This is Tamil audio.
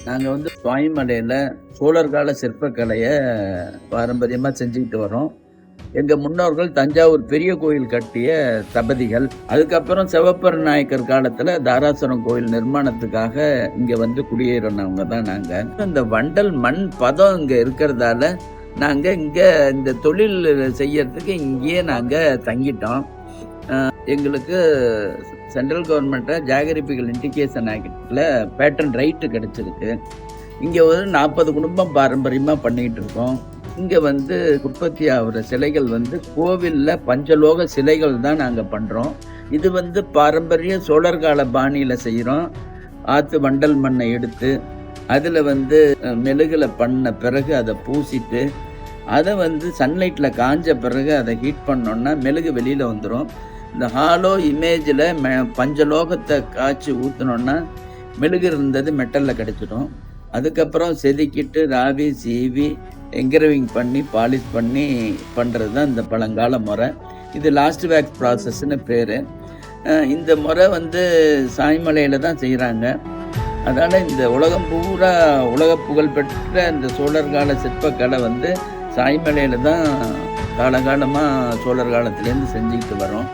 நாங்கள் வந்து சுவாமிமலையில் சோழர் கால சிற்பக்கலையை பாரம்பரியமாக செஞ்சுக்கிட்டு வரோம். எங்கள் முன்னோர்கள் தஞ்சாவூர் பெரிய கோயில் கட்டிய தபதிகள். அதுக்கப்புறம் சிவப்பர நாயக்கர் காலத்தில் தாராசுரம் கோயில் நிர்மாணத்துக்காக இங்கே வந்து குடியேறினவங்க தான் நாங்கள். இந்த வண்டல் மண் பதம் இங்கே இருக்கிறதால நாங்கள் இங்கே இந்த தொழில் செய்யறதுக்கு இங்கேயே நாங்கள் தங்கிட்டோம். எங்களுக்கு சென்ட்ரல் கவர்மெண்ட்டை ஜாகிரபிக்கல் இண்டிகேஷன் ஆக்டில் பேட்டன் ரைட்டு கிடச்சிருக்கு. இங்கே ஒரு 40 குடும்பம் பாரம்பரியமாக பண்ணிக்கிட்டு இருக்கோம். இங்கே வந்து உற்பத்தி ஆகிற சிலைகள் வந்து கோவிலில் பஞ்சலோக சிலைகள் தான் நாங்கள் பண்ணுறோம். இது வந்து பாரம்பரிய சோழர் கால பாணியில் செய்கிறோம். ஆற்று வண்டல் மண்ணை எடுத்து அதில் வந்து மெழுகில் பண்ண பிறகு அதை பூசிட்டு அதை வந்து சன்லைட்டில் காஞ்ச பிறகு அதை ஹீட் பண்ணோன்னா மெழுகு வெளியில் வந்துடும். இந்த ஹாலோ இமேஜில் பஞ்சலோகத்தை காய்ச்சி ஊற்றினோன்னா மெழுகு இருந்தது மெட்டலில் கிடச்சிடும். அதுக்கப்புறம் செதுக்கிட்டு ராவி சீவி என்கிரவிங் பண்ணி பாலிஷ் பண்ணி பண்ணுறது தான் இந்த பழங்கால முறை. இது லாஸ்ட் வேக்ஸ் ப்ராசஸ்ன்னு பேர். இந்த முறை வந்து சாய்மலையில் தான் செய்கிறாங்க. அதனால் இந்த உலகம் பூரா உலக புகழ்பெற்ற இந்த சோழர் கால சிற்பக்கலை வந்து சாய்மலையில் தான் காலகாலமாக சோழர் காலத்துலேருந்து செஞ்சுக்கிட்டு வரோம்.